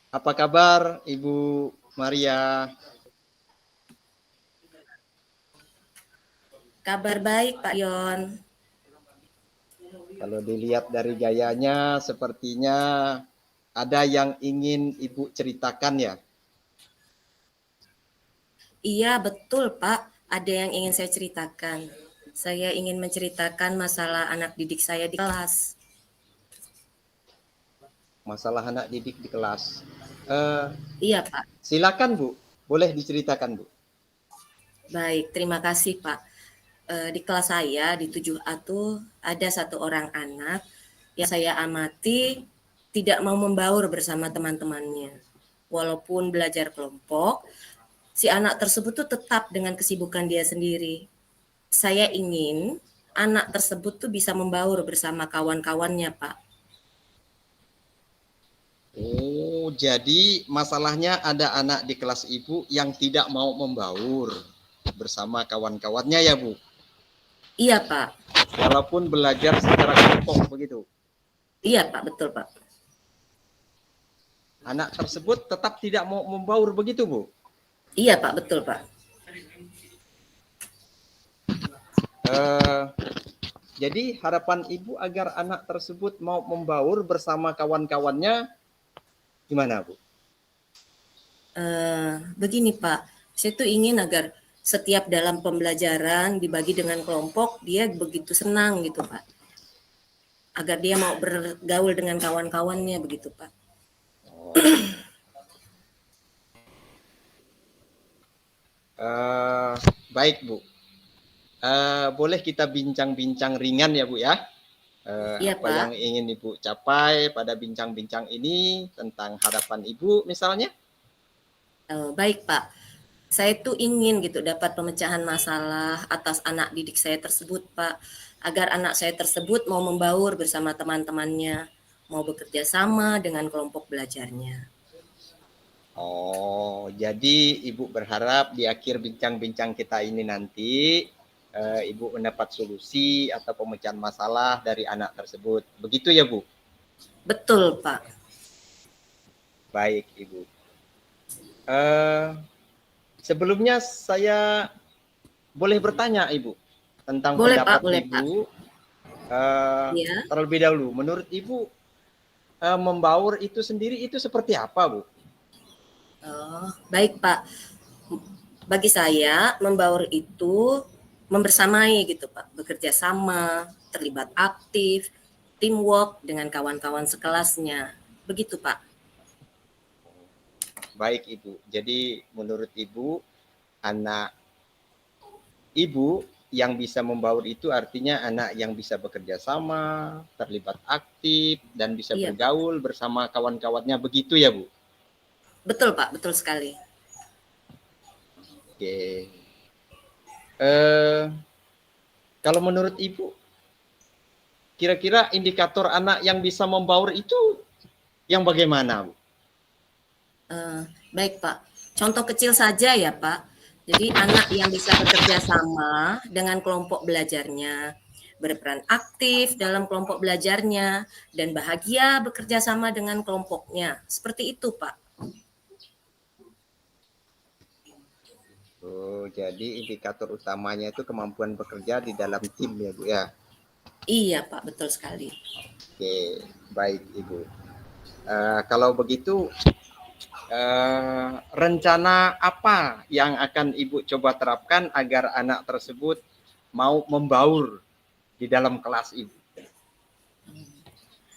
Apa kabar Ibu Maria? Kabar baik, Pak Yon. Kalau dilihat dari gayanya, sepertinya ada yang ingin Ibu ceritakan ya? Iya, betul, Pak. Ada yang ingin saya ceritakan. Saya ingin menceritakan masalah anak didik saya di kelas. Masalah anak didik di kelas. Eh, Iya, Pak. Silakan Bu, boleh diceritakan Bu. Baik, terima kasih, Pak. Di kelas saya, di 7A tuh, ada satu orang anak yang saya amati tidak mau membaur bersama teman-temannya. Walaupun belajar kelompok, si anak tersebut tuh tetap dengan kesibukan dia sendiri. Saya ingin anak tersebut tuh bisa membaur bersama kawan-kawannya, Pak. Oh, jadi masalahnya ada anak di kelas Ibu yang tidak mau membaur bersama kawan-kawannya ya Bu? Iya, Pak. Walaupun belajar secara kelompok begitu. Iya, Pak, betul, Pak. Anak tersebut tetap tidak mau membaur begitu Bu? Iya, Pak, betul, Pak. Eh, Jadi harapan Ibu agar anak tersebut mau membaur bersama kawan-kawannya gimana Bu? Begini, Pak, saya tuh ingin agar setiap dalam pembelajaran dibagi dengan kelompok, dia begitu senang gitu, Pak. Agar dia mau bergaul dengan kawan-kawannya begitu, Pak. Oh, uh, baik Bu. Boleh kita bincang-bincang ringan ya Bu ya? Iya, Apa Pak. yang ingin Ibu capai pada bincang-bincang ini tentang harapan Ibu misalnya? Baik, Pak. Saya tuh ingin gitu dapat pemecahan masalah atas anak didik saya tersebut, Pak. Agar anak saya tersebut mau membaur bersama teman-temannya, mau bekerja sama dengan kelompok belajarnya. Oh, jadi Ibu berharap di akhir bincang-bincang kita ini nanti Ibu mendapat solusi atau pemecahan masalah dari anak tersebut. Begitu ya Bu? Betul, Pak. Baik Ibu. Eh, Sebelumnya saya boleh bertanya Ibu tentang Boleh, Pak, pendapat boleh, Pak. Ibu Ya. terlebih dahulu. Menurut Ibu membaur itu sendiri itu seperti apa Bu? Oh, baik, Pak. Bagi saya, membaur itu membersamai gitu, Pak. Bekerja sama, terlibat aktif, teamwork dengan kawan-kawan sekelasnya. Begitu, Pak. Baik Ibu. Jadi menurut Ibu anak Ibu yang bisa membaur itu artinya anak yang bisa bekerja sama, terlibat aktif, dan bisa Iya, Pak. bergaul bersama kawan-kawannya. Begitu ya, Bu? Betul, Pak. Betul sekali. Oke. Eh, Kalau menurut Ibu, kira-kira indikator anak yang bisa membaur itu yang bagaimana, Bu? Baik, Pak. Contoh kecil saja ya, Pak. Jadi anak yang bisa bekerja sama dengan kelompok belajarnya, berperan aktif dalam kelompok belajarnya, dan bahagia bekerja sama dengan kelompoknya. Seperti itu, Pak. Oh, jadi indikator utamanya itu kemampuan bekerja di dalam tim ya, Bu ya. Iya, Pak, betul sekali. Oke, baik Ibu. Kalau begitu, rencana apa yang akan Ibu coba terapkan agar anak tersebut mau membaur di dalam kelas Ibu?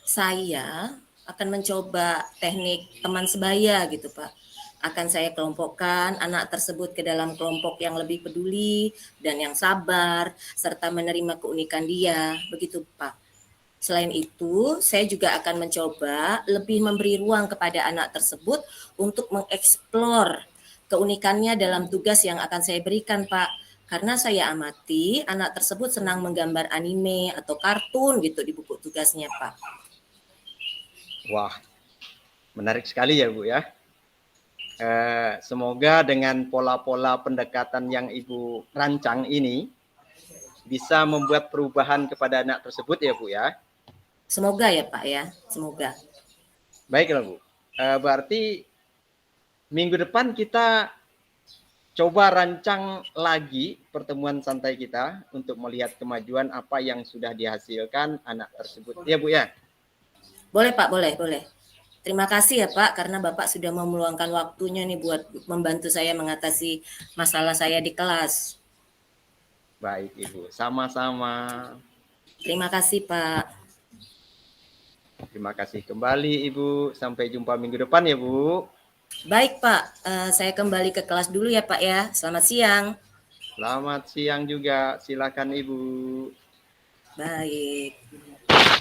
Saya akan mencoba teknik teman sebaya gitu, Pak. Akan saya kelompokkan anak tersebut ke dalam kelompok yang lebih peduli dan yang sabar, serta menerima keunikan dia. Begitu, Pak. Selain itu, saya juga akan mencoba lebih memberi ruang kepada anak tersebut untuk mengeksplor keunikannya dalam tugas yang akan saya berikan, Pak. Karena saya amati anak tersebut senang menggambar anime atau kartun gitu di buku tugasnya, Pak. Wah, menarik sekali ya Bu ya. Semoga dengan pola-pola pendekatan yang Ibu rancang ini bisa membuat perubahan kepada anak tersebut ya Bu ya. Semoga ya, Pak ya. Semoga. Baiklah Bu. Berarti minggu depan kita coba rancang lagi pertemuan santai kita untuk melihat kemajuan apa yang sudah dihasilkan anak tersebut. Ya Bu ya? Boleh Pak, boleh, boleh. Terima kasih ya Pak, karena Bapak sudah meluangkan waktunya nih buat membantu saya mengatasi masalah saya di kelas. Baik Ibu, sama-sama. Terima kasih Pak. Terima kasih kembali Ibu. Sampai jumpa minggu depan ya Bu. Baik Pak, saya kembali ke kelas dulu ya Pak ya. Selamat siang. Selamat siang juga. Silakan Ibu. Baik.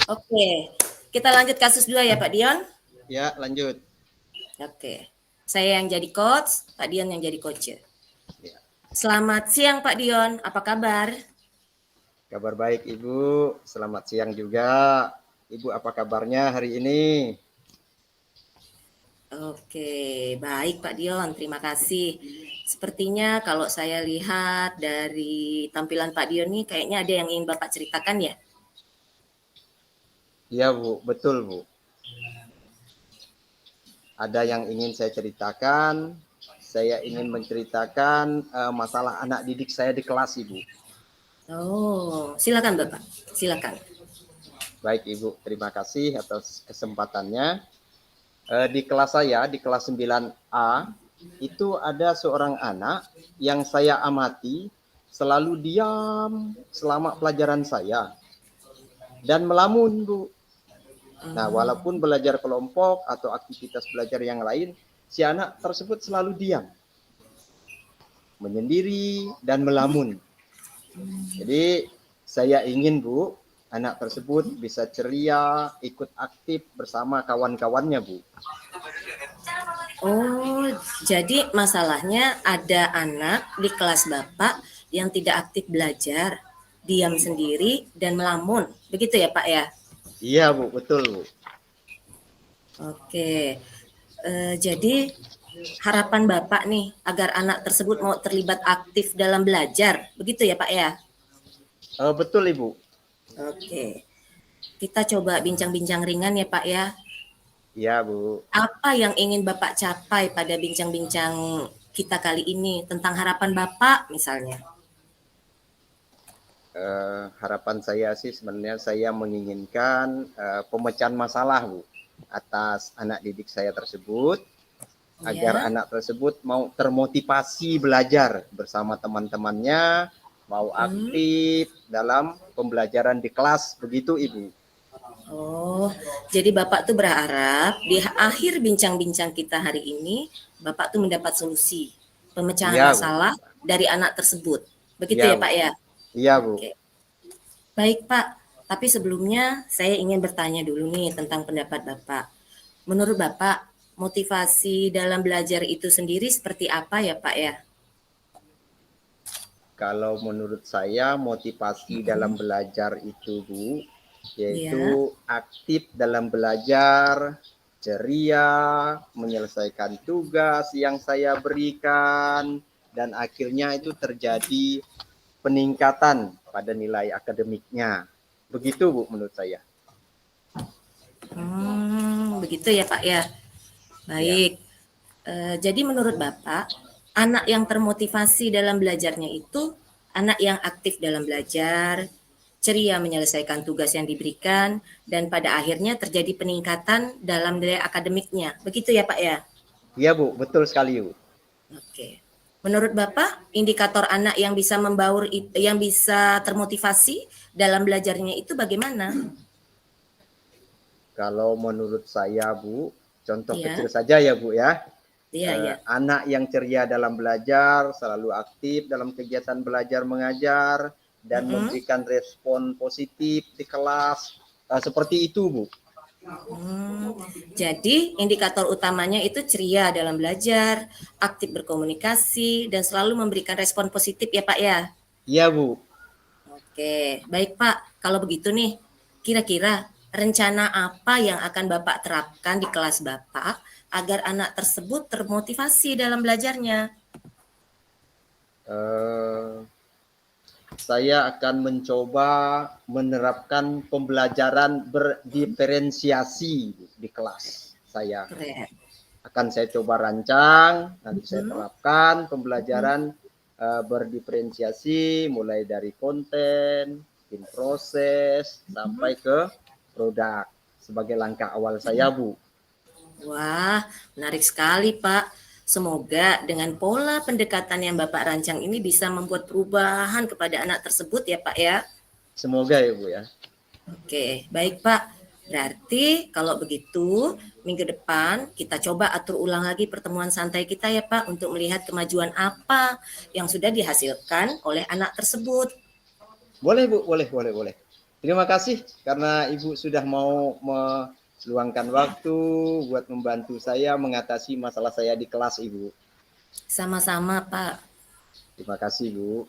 Oke, kita lanjut kasus 2 ya Pak Dion. Ya, lanjut. Oke, saya yang jadi coach, Pak Dion yang jadi coach. Ya. Selamat siang Pak Dion, apa kabar? Kabar baik Ibu. Selamat siang juga. Ibu apa kabarnya hari ini? Oke, baik Pak Dion, terima kasih. Sepertinya kalau saya lihat dari tampilan Pak Dion nih kayaknya ada yang ingin Bapak ceritakan ya? Iya Bu, betul Bu. Ada yang ingin saya ceritakan. Saya ingin menceritakan masalah anak didik saya di kelas Ibu. Oh, silakan Bapak, silakan. Baik Ibu, terima kasih atas kesempatannya. Di kelas saya, di kelas 9A, itu ada seorang anak yang saya amati selalu diam selama pelajaran saya dan melamun Bu. Nah, walaupun belajar kelompok atau aktivitas belajar yang lain, si anak tersebut selalu diam, menyendiri dan melamun. Jadi saya ingin Bu, anak tersebut bisa ceria, ikut aktif bersama kawan-kawannya Bu. Oh, jadi masalahnya ada anak di kelas Bapak yang tidak aktif belajar, diam sendiri dan melamun. Begitu ya, Pak ya? Iya Bu, betul Bu. Oke. Jadi harapan Bapak nih agar anak tersebut mau terlibat aktif dalam belajar. Begitu ya, Pak ya? Betul Ibu. Oke. Kita coba bincang-bincang ringan ya, Pak ya. Iya Bu. Apa yang ingin Bapak capai pada bincang-bincang kita kali ini tentang harapan Bapak misalnya? Harapan saya sih sebenarnya saya menginginkan pemecahan masalah Bu atas anak didik saya tersebut agar Ya. anak tersebut mau termotivasi belajar bersama teman-temannya, mau aktif dalam pembelajaran di kelas, begitu Ibu. Oh, jadi Bapak tuh berharap di akhir bincang-bincang kita hari ini, Bapak tuh mendapat solusi pemecahan Iya Bu. masalah dari anak tersebut. Begitu Iya ya, Bu. Pak ya? Iya Bu. Oke. Baik, Pak. Tapi sebelumnya saya ingin bertanya dulu nih tentang pendapat Bapak. Menurut Bapak, motivasi dalam belajar itu sendiri seperti apa ya, Pak ya? Kalau menurut saya motivasi dalam belajar itu Bu, Iya. yaitu aktif dalam belajar, ceria, menyelesaikan tugas yang saya berikan, dan akhirnya itu terjadi peningkatan pada nilai akademiknya. Begitu Bu menurut saya. Begitu ya, Pak ya. Ya, Baik. Jadi menurut Bapak, anak yang termotivasi dalam belajarnya itu anak yang aktif dalam belajar, ceria menyelesaikan tugas yang diberikan, dan pada akhirnya terjadi peningkatan dalam nilai akademiknya. Begitu ya, Pak ya? iya Bu, betul sekali Bu. Oke. Menurut Bapak, indikator anak yang bisa yang bisa termotivasi dalam belajarnya itu bagaimana? Kalau menurut saya Bu, contoh Iya, kecil saja ya Bu ya. iya, iya. Anak yang ceria dalam belajar, selalu aktif dalam kegiatan belajar mengajar, dan Mm-mm. memberikan respon positif di kelas. Seperti itu, Bu. Jadi indikator utamanya itu ceria dalam belajar, aktif berkomunikasi, dan selalu memberikan respon positif ya Pak ya. Iya, Bu. Oke, baik Pak. Kalau begitu nih, kira-kira rencana apa yang akan Bapak terapkan di kelas Bapak agar anak tersebut termotivasi dalam belajarnya? Eh, saya akan mencoba menerapkan pembelajaran berdiferensiasi di kelas saya. Keren. akan saya coba rancang, nanti saya terapkan pembelajaran berdiferensiasi mulai dari konten, bikin proses, sampai ke produk sebagai langkah awal saya, Bu. Wah, menarik sekali, Pak. Semoga dengan pola pendekatan yang Bapak rancang ini bisa membuat perubahan kepada anak tersebut ya, Pak ya. Semoga ya, Bu ya. Oke, baik Pak. Berarti kalau begitu minggu depan kita coba atur ulang lagi pertemuan santai kita ya Pak untuk melihat kemajuan apa yang sudah dihasilkan oleh anak tersebut. Boleh, Bu, boleh. Terima kasih karena Ibu sudah mau meluangkan waktu buat membantu saya mengatasi masalah saya di kelas, Ibu. Sama-sama Pak. Terima kasih, Bu.